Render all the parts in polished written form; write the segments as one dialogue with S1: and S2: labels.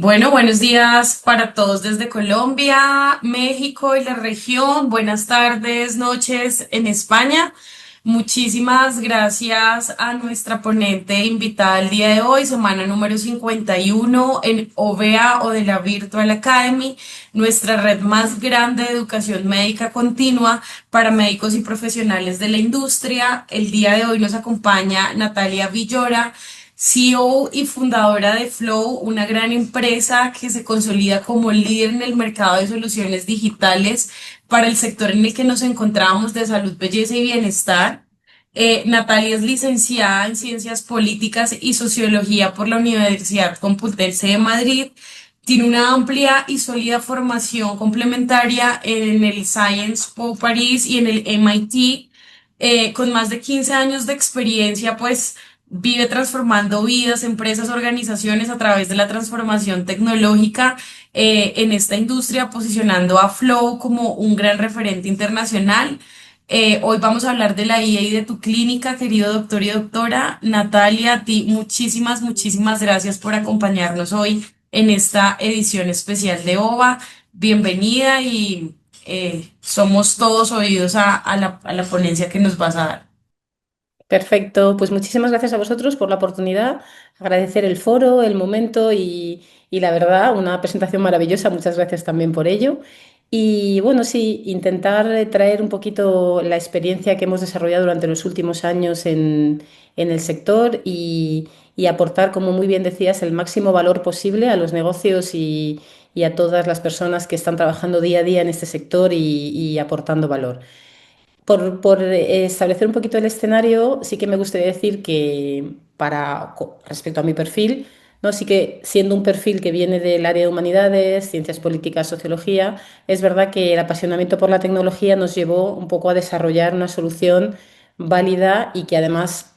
S1: Bueno, buenos días para todos desde Colombia, México y la región. Buenas tardes, noches en España. Muchísimas gracias a nuestra ponente invitada el día de hoy, semana número 51 en OVEA o de la Virtual Academy, nuestra red más grande de educación médica continua para médicos y profesionales de la industria. El día de hoy nos acompaña Natalia Villora, CEO y fundadora de Flow, una gran empresa que se consolida como líder en el mercado de soluciones digitales para el sector en el que nos encontramos de salud, belleza y bienestar. Natalia es licenciada en Ciencias Políticas y Sociología por la Universidad Complutense de Madrid. Tiene una amplia y sólida formación complementaria en el Sciences Po París y en el MIT, con más de 15 años de experiencia, pues vive transformando vidas, empresas, organizaciones a través de la transformación tecnológica en esta industria, posicionando a Flow como un gran referente internacional. Hoy vamos a hablar de la IA y de tu clínica, querido doctor y doctora. Natalia, a ti muchísimas gracias por acompañarnos hoy en esta edición especial de OVA. Bienvenida y somos todos oídos a la ponencia que nos vas a dar.
S2: Perfecto, pues muchísimas gracias a vosotros por la oportunidad, agradecer el foro, el momento y la verdad, una presentación maravillosa, muchas gracias también por ello. Y bueno, sí, intentar traer un poquito la experiencia que hemos desarrollado durante los últimos años en el sector y aportar, como muy bien decías, el máximo valor posible a los negocios y a todas las personas que están trabajando día a día en este sector y aportando valor. Por establecer un poquito el escenario, sí que me gustaría decir que respecto a mi perfil, ¿no? Sí que siendo un perfil que viene del área de humanidades, ciencias políticas, sociología, es verdad que el apasionamiento por la tecnología nos llevó un poco a desarrollar una solución válida y que además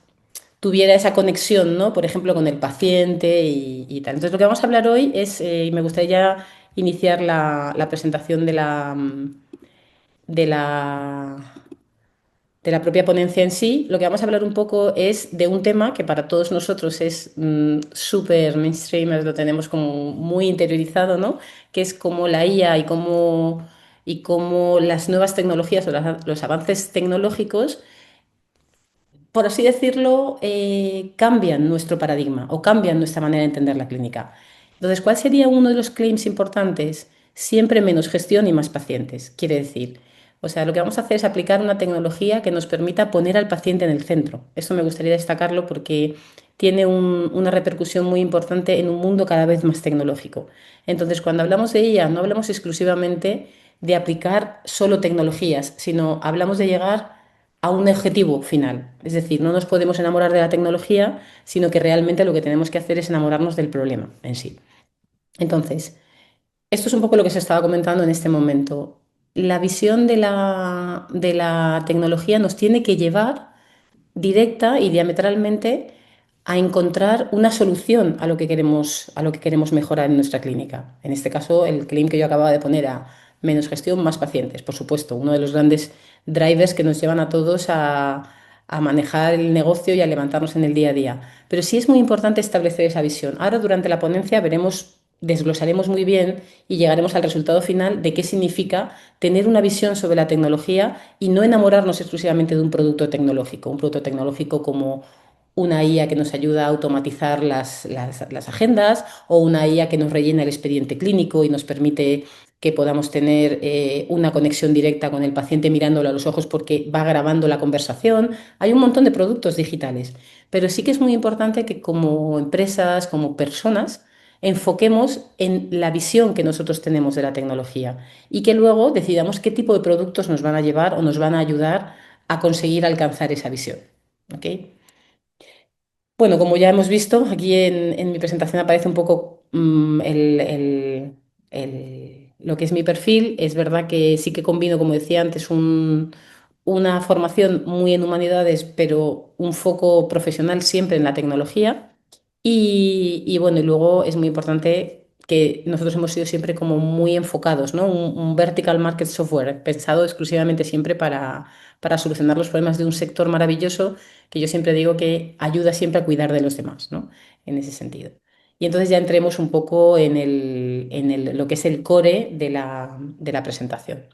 S2: tuviera esa conexión, ¿no? Por ejemplo, con el paciente y tal. Entonces, lo que vamos a hablar hoy es, y me gustaría ya iniciar la presentación de la de la propia ponencia en sí, lo que vamos a hablar un poco es de un tema que para todos nosotros es súper mainstream, lo tenemos como muy interiorizado, ¿no? Que es como la IA y cómo las nuevas tecnologías o los avances tecnológicos, por así decirlo, cambian nuestro paradigma o cambian nuestra manera de entender la clínica. Entonces, ¿cuál sería uno de los claims importantes? Siempre menos gestión y más pacientes. Quiere decir, o sea, lo que vamos a hacer es aplicar una tecnología que nos permita poner al paciente en el centro. Eso me gustaría destacarlo porque tiene una repercusión muy importante en un mundo cada vez más tecnológico. Entonces, cuando hablamos de ella, no hablamos exclusivamente de aplicar solo tecnologías, sino hablamos de llegar a un objetivo final. Es decir, no nos podemos enamorar de la tecnología, sino que realmente lo que tenemos que hacer es enamorarnos del problema en sí. Entonces, esto es un poco lo que se estaba comentando en este momento. La visión de la tecnología nos tiene que llevar directa y diametralmente a encontrar una solución a lo que queremos mejorar en nuestra clínica. En este caso, el claim que yo acababa de poner a menos gestión, más pacientes, por supuesto, uno de los grandes drivers que nos llevan a todos a manejar el negocio y a levantarnos en el día a día. Pero sí es muy importante establecer esa visión. Ahora, durante la ponencia, desglosaremos muy bien y llegaremos al resultado final de qué significa tener una visión sobre la tecnología y no enamorarnos exclusivamente de un producto tecnológico como una IA que nos ayuda a automatizar las agendas o una IA que nos rellena el expediente clínico y nos permite que podamos tener una conexión directa con el paciente mirándolo a los ojos porque va grabando la conversación. Hay un montón de productos digitales, pero sí que es muy importante que como empresas, como personas, enfoquemos en la visión que nosotros tenemos de la tecnología y que luego decidamos qué tipo de productos nos van a llevar o nos van a ayudar a conseguir alcanzar esa visión. ¿Ok? Bueno, como ya hemos visto, aquí en mi presentación aparece un poco lo que es mi perfil. Es verdad que sí que combino, como decía antes, una formación muy en humanidades, pero un foco profesional siempre en la tecnología. Y bueno, y luego es muy importante que nosotros hemos sido siempre como muy enfocados, ¿no? Un vertical market software pensado exclusivamente siempre para solucionar los problemas de un sector maravilloso que yo siempre digo que ayuda siempre a cuidar de los demás, ¿no? En ese sentido. y entonces ya entremos un poco en lo que es el core de la presentación.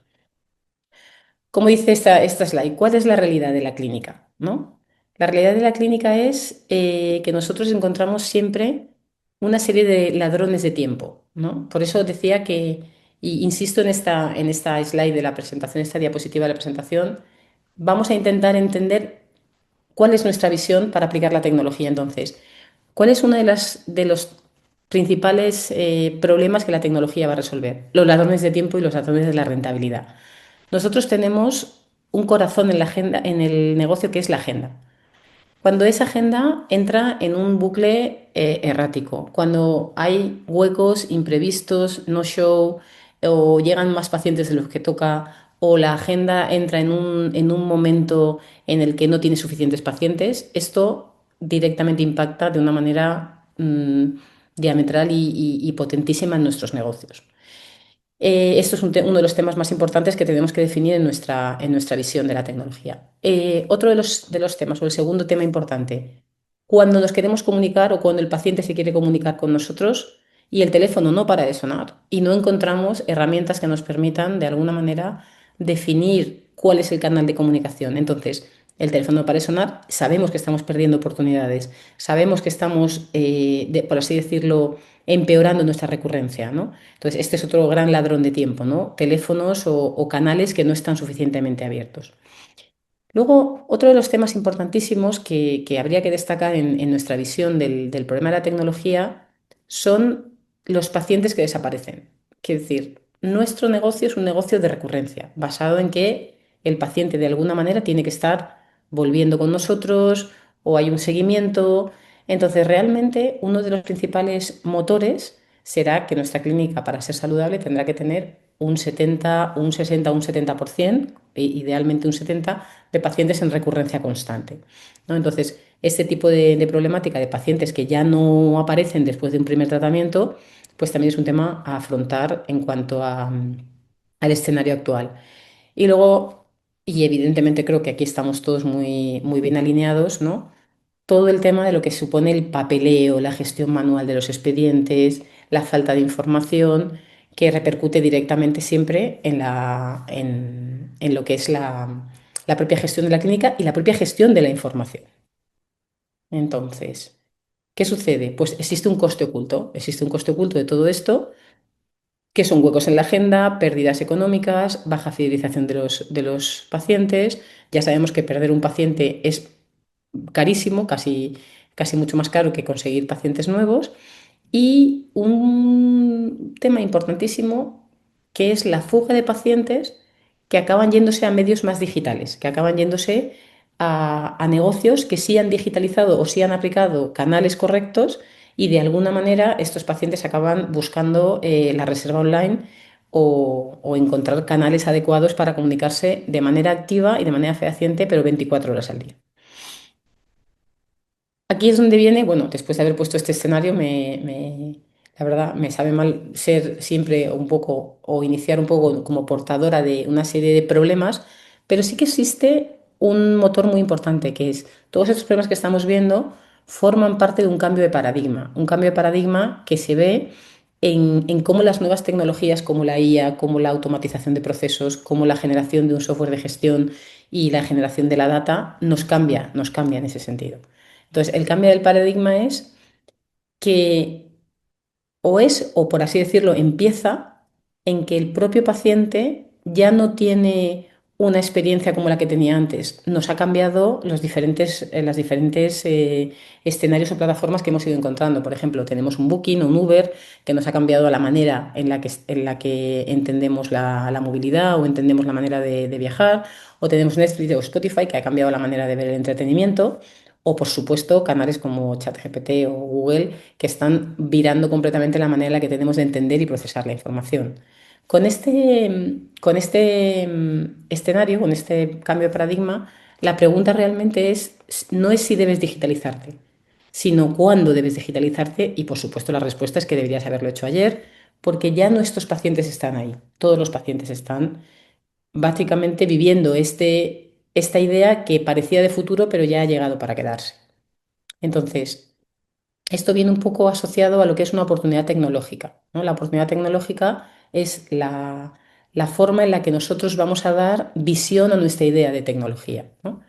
S2: Como dice esta slide, ¿cuál es la realidad de la clínica? ¿No? La realidad de la clínica es que nosotros encontramos siempre una serie de ladrones de tiempo, ¿no? Por eso decía que, y insisto en esta slide de la presentación, esta diapositiva de la presentación, vamos a intentar entender cuál es nuestra visión para aplicar la tecnología entonces. ¿Cuál es uno de los principales problemas que la tecnología va a resolver? Los ladrones de tiempo y los ladrones de la rentabilidad. Nosotros tenemos un corazón en la agenda, en el negocio que es la agenda. Cuando esa agenda entra en un bucle errático, cuando hay huecos imprevistos, no show, o llegan más pacientes de los que toca, o la agenda entra en un momento en el que no tiene suficientes pacientes, esto directamente impacta de una manera diametral y potentísima en nuestros negocios. Esto es uno de los temas más importantes que tenemos que definir en nuestra visión de la tecnología. Otro de los temas, o el segundo tema importante, cuando nos queremos comunicar o cuando el paciente se quiere comunicar con nosotros y el teléfono no para de sonar y no encontramos herramientas que nos permitan de alguna manera definir cuál es el canal de comunicación. Entonces, el teléfono no para de sonar, sabemos que estamos perdiendo oportunidades, sabemos que estamos, por así decirlo, empeorando nuestra recurrencia, ¿no? Entonces, este es otro gran ladrón de tiempo, ¿no? Teléfonos o canales que no están suficientemente abiertos. Luego, otro de los temas importantísimos que habría que destacar en nuestra visión del problema de la tecnología son los pacientes que desaparecen. Quiero decir, nuestro negocio es un negocio de recurrencia, basado en que el paciente de alguna manera tiene que estar volviendo con nosotros o hay un seguimiento. Entonces, realmente uno de los principales motores será que nuestra clínica, para ser saludable, tendrá que tener un 70, un 60, un 70%, idealmente un 70%, de pacientes en recurrencia constante, ¿no? Entonces, este tipo de problemática de pacientes que ya no aparecen después de un primer tratamiento, pues también es un tema a afrontar en cuanto al escenario actual. Y luego, y evidentemente creo que aquí estamos todos muy bien alineados, ¿no? Todo el tema de lo que supone el papeleo, la gestión manual de los expedientes, la falta de información, que repercute directamente siempre en lo que es la propia gestión de la clínica y la propia gestión de la información. Entonces, ¿qué sucede? Pues existe un coste oculto de todo esto, que son huecos en la agenda, pérdidas económicas, baja fidelización de los pacientes. Ya sabemos que perder un paciente es carísimo, casi mucho más caro que conseguir pacientes nuevos. Y un tema importantísimo que es la fuga de pacientes que acaban yéndose a medios más digitales, que acaban yéndose a negocios que sí han digitalizado o sí han aplicado canales correctos y de alguna manera estos pacientes acaban buscando la reserva online o encontrar canales adecuados para comunicarse de manera activa y de manera fehaciente, pero 24 horas al día. Aquí es donde viene, bueno, después de haber puesto este escenario, la verdad me sabe mal ser siempre un poco o iniciar un poco como portadora de una serie de problemas, pero sí que existe un motor muy importante, que es todos estos problemas que estamos viendo forman parte de un cambio de paradigma que se ve en cómo las nuevas tecnologías como la IA, como la automatización de procesos, como la generación de un software de gestión y la generación de la data nos cambia en ese sentido. Entonces, el cambio del paradigma es que o por así decirlo, empieza en que el propio paciente ya no tiene una experiencia como la que tenía antes. Nos ha cambiado las diferentes escenarios o plataformas que hemos ido encontrando. Por ejemplo, tenemos un Booking o un Uber que nos ha cambiado la manera en la que entendemos la movilidad o entendemos la manera de viajar. O tenemos Netflix o Spotify que ha cambiado la manera de ver el entretenimiento. O, por supuesto, canales como ChatGPT o Google que están virando completamente la manera en la que tenemos de entender y procesar la información. Con este escenario, con este cambio de paradigma, la pregunta realmente no es si debes digitalizarte, sino cuándo debes digitalizarte y, por supuesto, la respuesta es que deberías haberlo hecho ayer, porque ya nuestros pacientes están ahí. Todos los pacientes están básicamente viviendo esta idea que parecía de futuro, pero ya ha llegado para quedarse. Entonces, Esto viene un poco asociado a lo que es una oportunidad tecnológica, ¿no? La oportunidad tecnológica es la forma en la que nosotros vamos a dar visión a nuestra idea de tecnología, ¿no?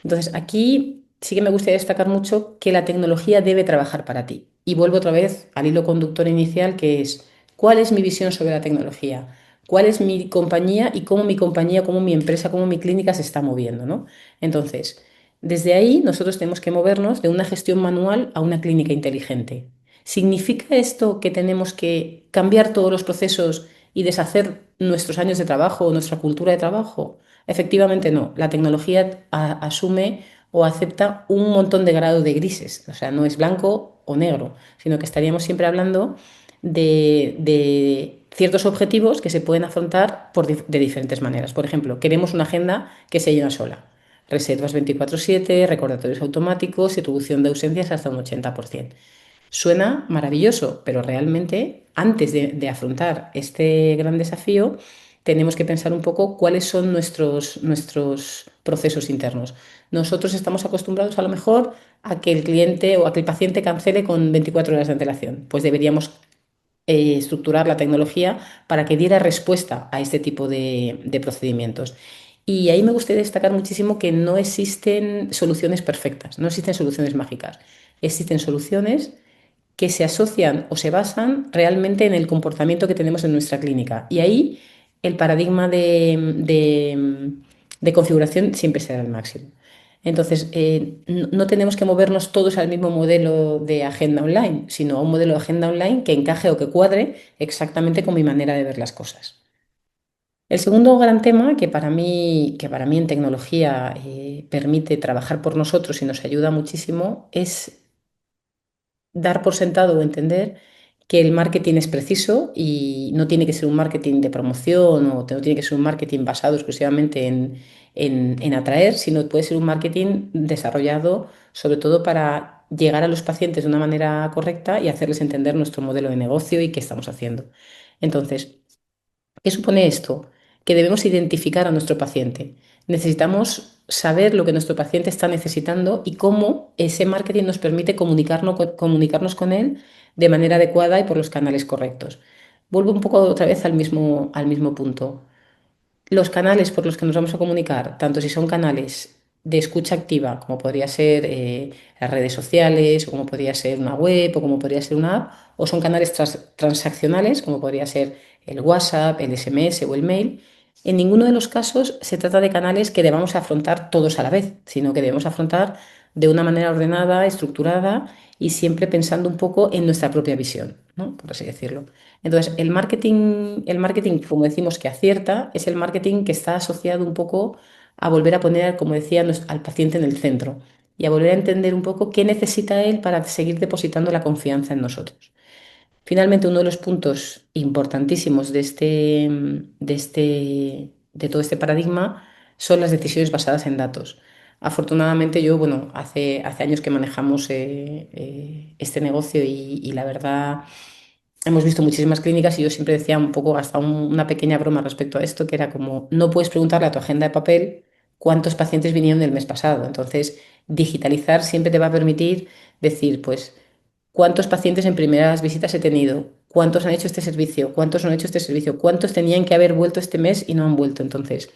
S2: Entonces, aquí sí que me gustaría destacar mucho que la tecnología debe trabajar para ti. Y vuelvo otra vez al hilo conductor inicial, que es, ¿cuál es mi visión sobre la tecnología? ¿Cuál es mi compañía y cómo mi compañía, cómo mi empresa, cómo mi clínica se está moviendo, ¿no? Entonces, desde ahí nosotros tenemos que movernos de una gestión manual a una clínica inteligente. ¿Significa esto que tenemos que cambiar todos los procesos y deshacer nuestros años de trabajo o nuestra cultura de trabajo? Efectivamente no. La tecnología asume o acepta un montón de grado de grises. O sea, no es blanco o negro, sino que estaríamos siempre hablando de ciertos objetivos que se pueden afrontar de diferentes maneras. Por ejemplo, queremos una agenda que se llena sola. Reservas 24/7, recordatorios automáticos y reducción de ausencias hasta un 80%. Suena maravilloso, pero realmente antes de afrontar este gran desafío, tenemos que pensar un poco cuáles son nuestros procesos internos. Nosotros estamos acostumbrados a lo mejor a que el cliente o a que el paciente cancele con 24 horas de antelación. Pues deberíamos estructurar la tecnología para que diera respuesta a este tipo de procedimientos. Y ahí me gustaría destacar muchísimo que no existen soluciones perfectas, no existen soluciones mágicas. Existen soluciones que se asocian o se basan realmente en el comportamiento que tenemos en nuestra clínica. Y ahí el paradigma de configuración siempre será el máximo. Entonces, no tenemos que movernos todos al mismo modelo de agenda online, sino a un modelo de agenda online que encaje o que cuadre exactamente con mi manera de ver las cosas. El segundo gran tema que para mí en tecnología permite trabajar por nosotros y nos ayuda muchísimo es dar por sentado o entender que el marketing es preciso y no tiene que ser un marketing de promoción o no tiene que ser un marketing basado exclusivamente en atraer, sino puede ser un marketing desarrollado sobre todo para llegar a los pacientes de una manera correcta y hacerles entender nuestro modelo de negocio y qué estamos haciendo. Entonces, ¿qué supone esto? Que debemos identificar a nuestro paciente. Necesitamos saber lo que nuestro paciente está necesitando y cómo ese marketing nos permite comunicarnos con él de manera adecuada y por los canales correctos. Vuelvo un poco otra vez al mismo punto. Los canales por los que nos vamos a comunicar, tanto si son canales de escucha activa, como podría ser las redes sociales, o como podría ser una web, o como podría ser una app, o son canales transaccionales, como podría ser el WhatsApp, el SMS o el mail, en ninguno de los casos se trata de canales que debamos afrontar todos a la vez, sino que debemos afrontar de una manera ordenada, estructurada y siempre pensando un poco en nuestra propia visión, ¿no? Por así decirlo. Entonces, el marketing, como decimos, que acierta, es el marketing que está asociado un poco a volver a poner, como decía, al paciente en el centro y a volver a entender un poco qué necesita él para seguir depositando la confianza en nosotros. Finalmente, uno de los puntos importantísimos de todo este paradigma son las decisiones basadas en datos. Afortunadamente, yo, bueno, hace años que manejamos este negocio y la verdad hemos visto muchísimas clínicas y yo siempre decía un poco, hasta una pequeña broma respecto a esto, que era como, no puedes preguntarle a tu agenda de papel cuántos pacientes vinieron el mes pasado. Entonces, digitalizar siempre te va a permitir decir, pues, cuántos pacientes en primeras visitas he tenido, cuántos han hecho este servicio, cuántos no han hecho este servicio, cuántos tenían que haber vuelto este mes y no han vuelto. Entonces,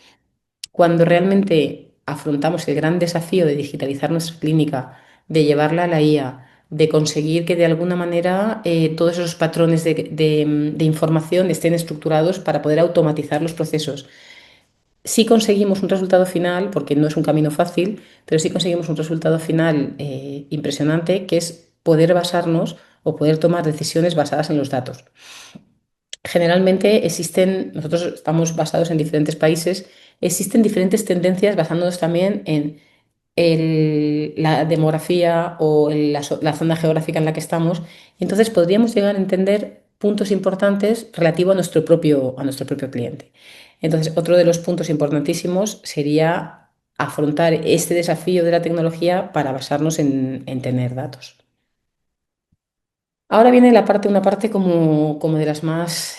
S2: cuando realmente afrontamos el gran desafío de digitalizar nuestra clínica, de llevarla a la IA, de conseguir que de alguna manera todos esos patrones de información estén estructurados para poder automatizar los procesos. Si conseguimos un resultado final, porque no es un camino fácil, pero sí conseguimos un resultado final impresionante, que es poder basarnos o poder tomar decisiones basadas en los datos. Generalmente nosotros estamos basados en diferentes países, existen diferentes tendencias basándonos también en la demografía o en la zona geográfica en la que estamos. Entonces podríamos llegar a entender puntos importantes relativos a nuestro propio cliente. Entonces, otro de los puntos importantísimos sería afrontar este desafío de la tecnología para basarnos en tener datos. Ahora viene una parte como de las más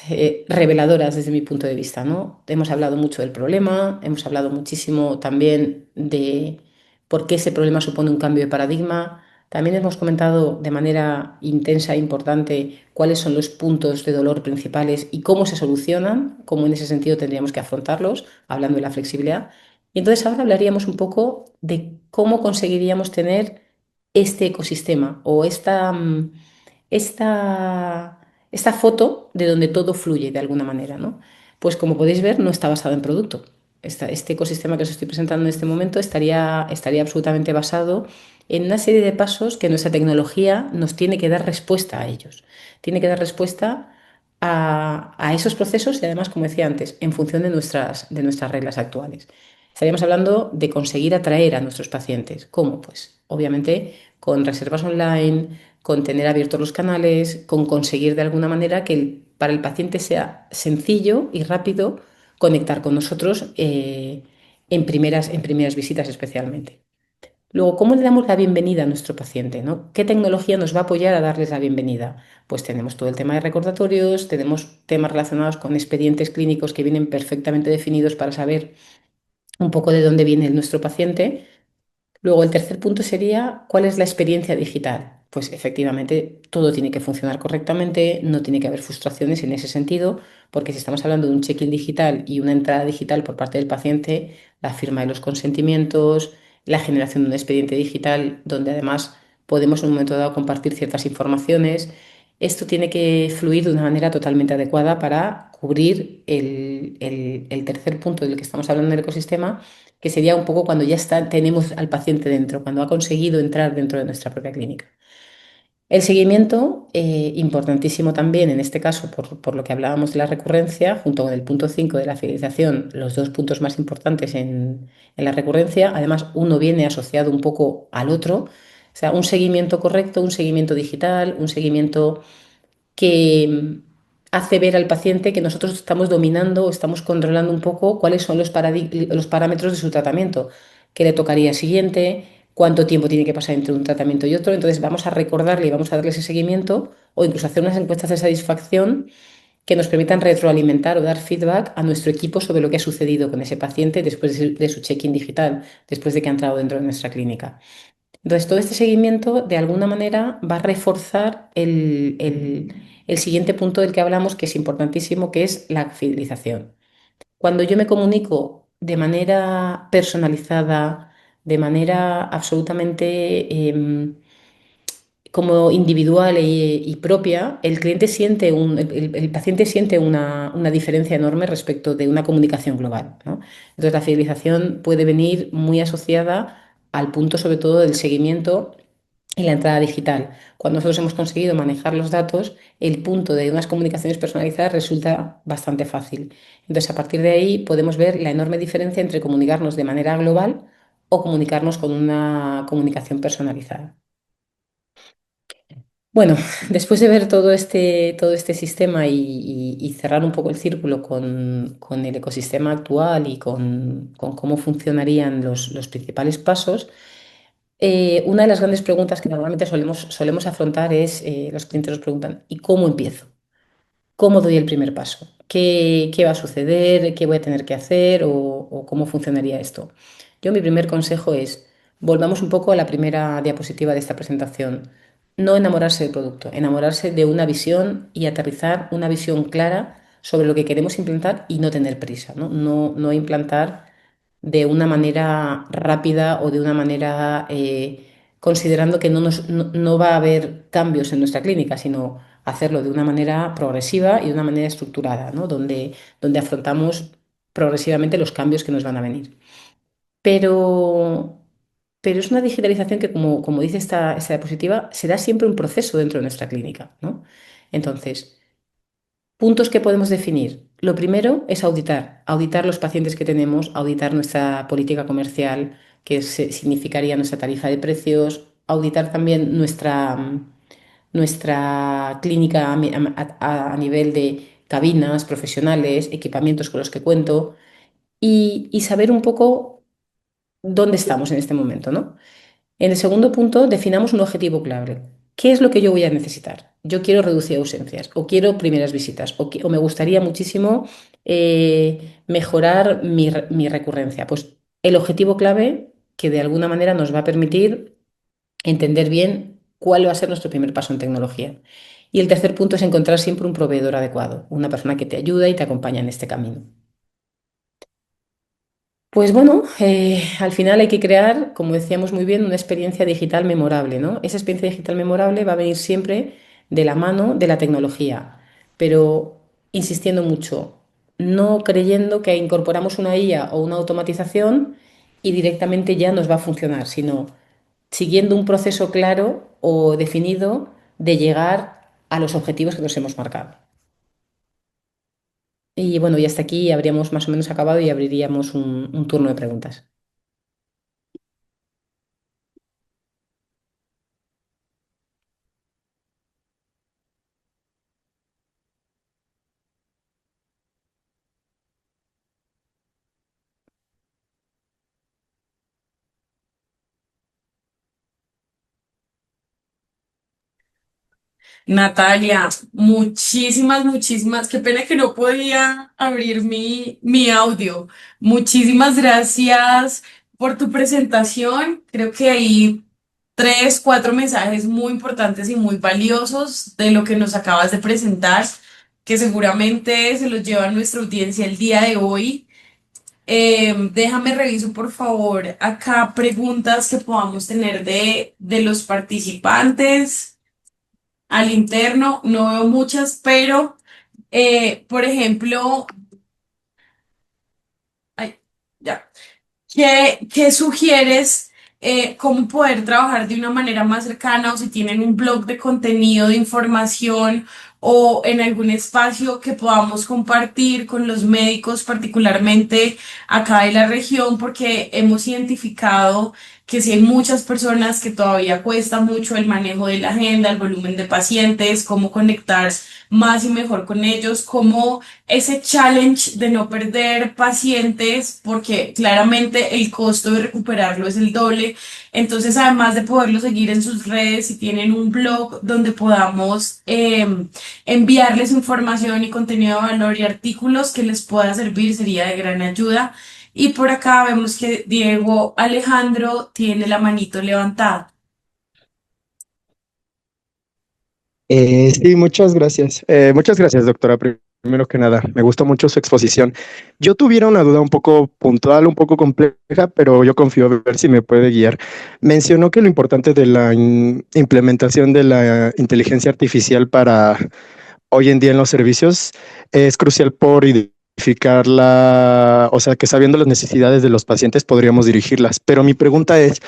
S2: reveladoras desde mi punto de vista, ¿no? Hemos hablado mucho del problema, hemos hablado muchísimo también de por qué ese problema supone un cambio de paradigma. También hemos comentado de manera intensa e importante cuáles son los puntos de dolor principales y cómo se solucionan, cómo en ese sentido tendríamos que afrontarlos, hablando de la flexibilidad. Y entonces ahora hablaríamos un poco de cómo conseguiríamos tener este ecosistema o esta, esta foto de donde todo fluye de alguna manera, ¿no? Pues como podéis ver, no está basado en producto. Este ecosistema que os estoy presentando en este momento estaría absolutamente basado en una serie de pasos que nuestra tecnología nos tiene que dar respuesta a ellos. Tiene que dar respuesta a esos procesos y además, como decía antes, en función de nuestras reglas actuales. Estaríamos hablando de conseguir atraer a nuestros pacientes. ¿Cómo? Pues obviamente con reservas online, con tener abiertos los canales, con conseguir de alguna manera que para el paciente sea sencillo y rápido conectar con nosotros en primeras visitas especialmente. Luego, ¿cómo le damos la bienvenida a nuestro paciente, ¿no? ¿Qué tecnología nos va a apoyar a darles la bienvenida? Pues tenemos todo el tema de recordatorios, tenemos temas relacionados con expedientes clínicos que vienen perfectamente definidos para saber un poco de dónde viene nuestro paciente. Luego, el tercer punto sería, ¿cuál es la experiencia digital? Pues efectivamente, todo tiene que funcionar correctamente, no tiene que haber frustraciones en ese sentido, porque si estamos hablando de un check-in digital y una entrada digital por parte del paciente, la firma de los consentimientos, la generación de un expediente digital, donde además podemos en un momento dado compartir ciertas informaciones, esto tiene que fluir de una manera totalmente adecuada para cubrir el tercer punto del que estamos hablando del ecosistema, que sería un poco cuando ya está, tenemos al paciente dentro, cuando ha conseguido entrar dentro de nuestra propia clínica. El seguimiento, importantísimo también en este caso, por lo que hablábamos de la recurrencia, junto con el punto 5 de la fidelización, los dos puntos más importantes en la recurrencia. Además, uno viene asociado un poco al otro, o sea, un seguimiento correcto, un seguimiento digital, un seguimiento que hace ver al paciente que nosotros estamos dominando o estamos controlando un poco cuáles son los parámetros de su tratamiento, qué le tocaría siguiente, cuánto tiempo tiene que pasar entre un tratamiento y otro. Entonces vamos a recordarle y vamos a darle ese seguimiento o incluso hacer unas encuestas de satisfacción que nos permitan retroalimentar o dar feedback a nuestro equipo sobre lo que ha sucedido con ese paciente después de su check-in digital, después de que ha entrado dentro de nuestra clínica. Entonces, todo este seguimiento, de alguna manera, va a reforzar el siguiente punto del que hablamos, que es importantísimo, que es la fidelización. Cuando yo me comunico de manera personalizada, de manera absolutamente como individual y propia, el cliente siente el paciente siente una diferencia enorme respecto de una comunicación global, ¿no? Entonces, la fidelización puede venir muy asociada al punto, sobre todo, del seguimiento y la entrada digital. Cuando nosotros hemos conseguido manejar los datos, el punto de unas comunicaciones personalizadas resulta bastante fácil. Entonces, a partir de ahí podemos ver la enorme diferencia entre comunicarnos de manera global o comunicarnos con una comunicación personalizada. Bueno, después de ver todo este sistema y cerrar un poco el círculo con el ecosistema actual y con cómo funcionarían los principales pasos, una de las grandes preguntas que normalmente solemos afrontar es, los clientes nos preguntan, ¿y cómo empiezo? ¿Cómo doy el primer paso? ¿Qué va a suceder? ¿Qué voy a tener que hacer? ¿O cómo funcionaría esto? Yo, mi primer consejo es, volvamos un poco a la primera diapositiva de esta presentación. No enamorarse del producto, enamorarse de una visión y aterrizar una visión clara sobre lo que queremos implantar y no tener prisa, ¿no? No implantar de una manera rápida o de una manera considerando que no va a haber cambios en nuestra clínica, sino hacerlo de una manera progresiva y de una manera estructurada, ¿no? Donde afrontamos progresivamente los cambios que nos van a venir. Pero, pero es una digitalización que, como dice esta diapositiva, será siempre un proceso dentro de nuestra clínica, ¿no? Entonces, puntos que podemos definir. Lo primero es auditar los pacientes que tenemos, auditar nuestra política comercial, que significaría nuestra tarifa de precios, auditar también nuestra clínica a nivel de cabinas, profesionales, equipamientos con los que cuento y saber un poco dónde estamos en este momento, ¿no? En el segundo punto, definamos un objetivo clave. ¿Qué es lo que yo voy a necesitar? Yo quiero reducir ausencias, o quiero primeras visitas, o me gustaría muchísimo mejorar mi recurrencia. Pues el objetivo clave que de alguna manera nos va a permitir entender bien cuál va a ser nuestro primer paso en tecnología. Y el tercer punto es encontrar siempre un proveedor adecuado, una persona que te ayuda y te acompaña en este camino. Pues bueno, al final hay que crear, como decíamos muy bien, una experiencia digital memorable, ¿no? Esa experiencia digital memorable va a venir siempre de la mano de la tecnología, pero insistiendo mucho, no creyendo que incorporamos una IA o una automatización y directamente ya nos va a funcionar, sino siguiendo un proceso claro o definido de llegar a los objetivos que nos hemos marcado. Y bueno, y hasta aquí habríamos más o menos acabado y abriríamos un turno de preguntas.
S1: Natalia, muchísimas, qué pena que no podía abrir mi audio. Muchísimas gracias por tu presentación. Creo que hay tres, cuatro mensajes muy importantes y muy valiosos de lo que nos acabas de presentar, que seguramente se los lleva a nuestra audiencia el día de hoy. Déjame reviso, por favor, acá preguntas que podamos tener de los participantes al interno. No veo muchas, pero, por ejemplo, ay, ya. ¿Qué sugieres? ¿Cómo poder trabajar de una manera más cercana o si tienen un blog de contenido, de información o en algún espacio que podamos compartir con los médicos, particularmente acá de la región, porque hemos identificado que si hay muchas personas que todavía cuesta mucho el manejo de la agenda, el volumen de pacientes, cómo conectar más y mejor con ellos, cómo ese challenge de no perder pacientes, porque claramente el costo de recuperarlo es el doble. Entonces, además de poderlo seguir en sus redes, si tienen un blog donde podamos enviarles información y contenido de valor y artículos que les pueda servir, sería de gran ayuda. Y por acá vemos que Diego Alejandro tiene la manito levantada.
S3: Sí, muchas gracias. Muchas gracias, doctora. Primero que nada, me gustó mucho su exposición. Yo tuviera una duda un poco puntual, un poco compleja, pero yo confío a ver si me puede guiar. Mencionó que lo importante de la implementación de la inteligencia artificial para hoy en día en los servicios es crucial por identificar o sea, que sabiendo las necesidades de los pacientes podríamos dirigirlas. Pero mi pregunta es,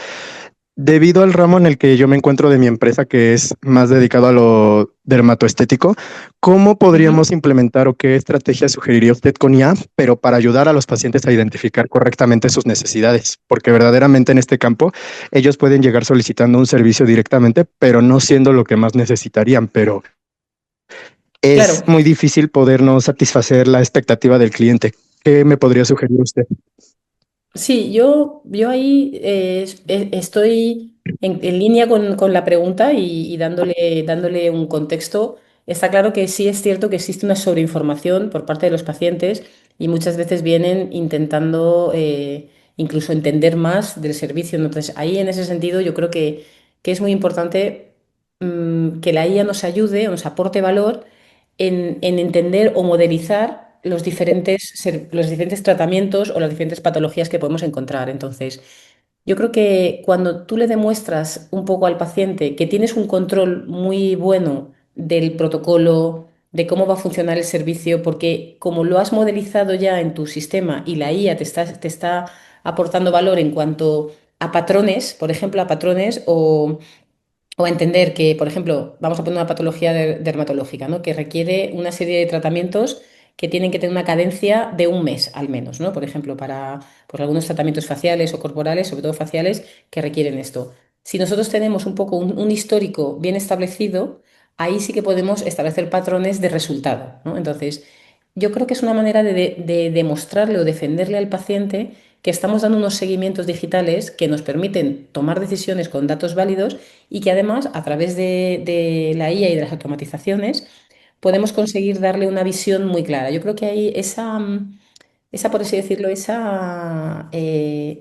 S3: debido al ramo en el que yo me encuentro de mi empresa, que es más dedicado a lo dermatoestético, ¿cómo
S1: Ujú.
S3: podríamos implementar o qué estrategia sugeriría usted con IA, pero para ayudar a los pacientes a identificar correctamente sus necesidades? Porque verdaderamente en este campo ellos pueden llegar solicitando un servicio directamente, pero no siendo lo que más necesitarían, pero es
S2: Claro.
S3: muy difícil podernos satisfacer la expectativa del cliente. ¿Qué me podría sugerir usted?
S2: Sí, yo ahí estoy en línea con la pregunta y dándole un contexto. Está claro que sí es cierto que existe una sobreinformación por parte de los pacientes y muchas veces vienen intentando incluso entender más del servicio. Entonces, ahí en ese sentido yo creo que es muy importante que la IA nos ayude o nos aporte valor en entender o modelizar los diferentes tratamientos o las diferentes patologías que podemos encontrar. Entonces, yo creo que cuando tú le demuestras un poco al paciente que tienes un control muy bueno del protocolo, de cómo va a funcionar el servicio, porque como lo has modelizado ya en tu sistema y la IA te está aportando valor en cuanto a patrones, por ejemplo, a patrones o a entender que, por ejemplo, vamos a poner una patología dermatológica, ¿no? Que requiere una serie de tratamientos que tienen que tener una cadencia de un mes al menos, ¿no? Por ejemplo, para por algunos tratamientos faciales o corporales, sobre todo faciales, que requieren esto. Si nosotros tenemos un poco un histórico bien establecido, ahí sí que podemos establecer patrones de resultado, ¿no? Entonces, yo creo que es una manera de demostrarle o defenderle al paciente que estamos dando unos seguimientos digitales que nos permiten tomar decisiones con datos válidos y que además, a través de la IA y de las automatizaciones, podemos conseguir darle una visión muy clara. Yo creo que hay esa por así decirlo, esa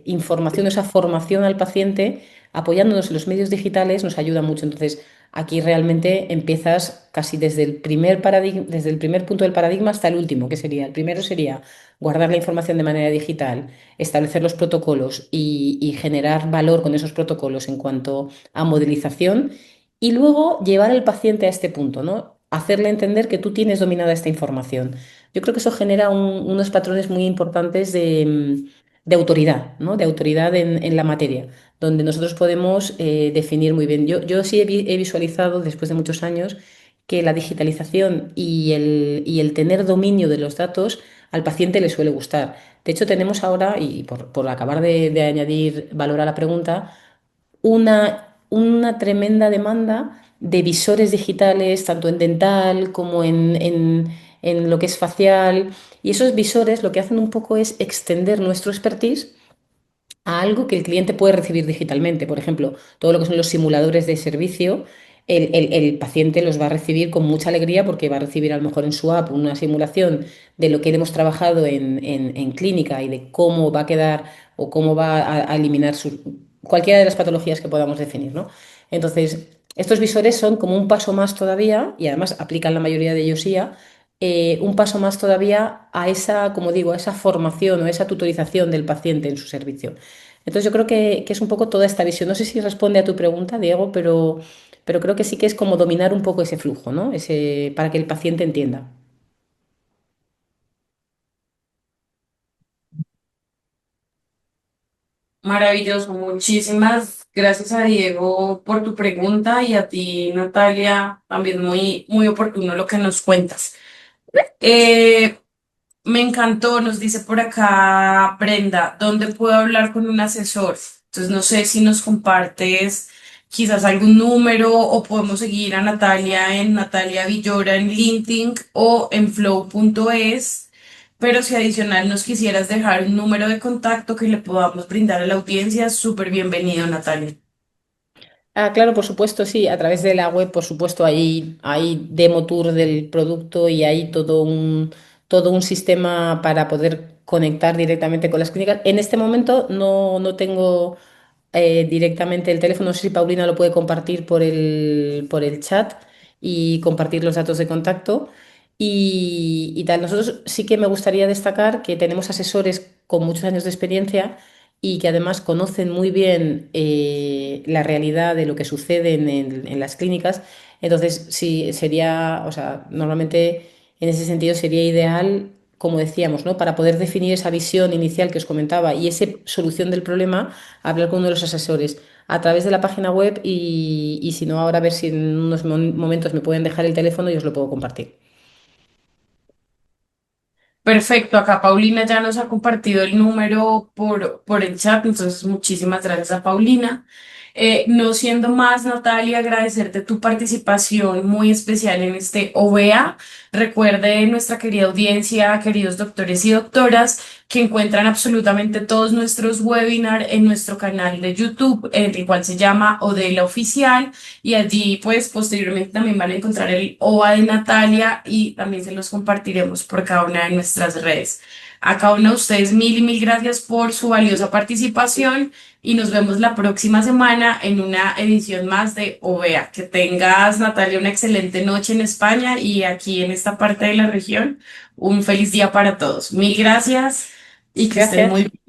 S2: información, esa formación al paciente apoyándonos en los medios digitales nos ayuda mucho. Entonces, aquí realmente empiezas casi desde el primer paradigma, desde el primer punto del paradigma hasta el último, que sería, el primero sería guardar la información de manera digital, establecer los protocolos y generar valor con esos protocolos en cuanto a modelización y luego llevar al paciente a este punto, ¿no? Hacerle entender que tú tienes dominada esta información. Yo creo que eso genera unos patrones muy importantes de autoridad, ¿no? De autoridad en la materia, donde nosotros podemos definir muy bien. Yo sí he visualizado después de muchos años que la digitalización y el tener dominio de los datos al paciente le suele gustar. De hecho, tenemos ahora, y por acabar de añadir valor a la pregunta, una tremenda demanda de visores digitales, tanto en dental como en lo que es facial. Y esos visores lo que hacen un poco es extender nuestro expertise a algo que el cliente puede recibir digitalmente. Por ejemplo, todo lo que son los simuladores de servicio, el paciente los va a recibir con mucha alegría porque va a recibir a lo mejor en su app una simulación de lo que hemos trabajado en clínica y de cómo va a quedar o cómo va a eliminar cualquiera de las patologías que podamos definir, ¿no? Entonces, estos visores son como un paso más todavía, y además aplican la mayoría de ellos IA, un paso más todavía a esa, como digo, a esa formación o esa tutorización del paciente en su servicio. Entonces yo creo que es un poco toda esta visión. No sé si responde a tu pregunta, Diego, pero creo que sí que es como dominar un poco ese flujo, ¿no? Para que el paciente entienda.
S1: Maravilloso, muchísimas gracias a Diego por tu pregunta y a ti, Natalia, también muy, muy oportuno lo que nos cuentas. Eh, Me encantó, nos dice por acá Brenda, ¿dónde puedo hablar con un asesor? Entonces no sé si nos compartes quizás algún número o podemos seguir a Natalia en Natalia Villora en LinkedIn o en flow.es, pero si adicional nos quisieras dejar un número de contacto que le podamos brindar a la audiencia, súper bienvenido, Natalia.
S2: Ah, claro, por supuesto, sí. A través de la web, por supuesto, hay demo tour del producto y hay todo un sistema para poder conectar directamente con las clínicas. En este momento no tengo directamente el teléfono. No sé si Paulina lo puede compartir por el chat y compartir los datos de contacto. Y tal, nosotros sí que me gustaría destacar que tenemos asesores con muchos años de experiencia y que además conocen muy bien la realidad de lo que sucede en las clínicas. Entonces, sí, sería, o sea, normalmente en ese sentido sería ideal, como decíamos, ¿no? Para poder definir esa visión inicial que os comentaba y esa solución del problema, hablar con uno de los asesores a través de la página web y si no, ahora a ver si en unos momentos me pueden dejar el teléfono y os lo puedo compartir.
S1: Perfecto, acá Paulina ya nos ha compartido el número por el chat, entonces muchísimas gracias a Paulina. No siendo más, Natalia, agradecerte tu participación muy especial en este OVEA. Recuerde nuestra querida audiencia, queridos doctores y doctoras, que encuentran absolutamente todos nuestros webinars en nuestro canal de YouTube, el cual se llama Odela Oficial. Y allí, pues, posteriormente también van a encontrar el OVA de Natalia y también se los compartiremos por cada una de nuestras redes. A cada uno de ustedes, mil y mil gracias por su valiosa participación y nos vemos la próxima semana en una edición más de OVEA. Que tengas, Natalia, una excelente noche en España y aquí en esta parte de la región. Un feliz día para todos. Mil gracias y que estén muy
S2: Gracias.
S1: bien.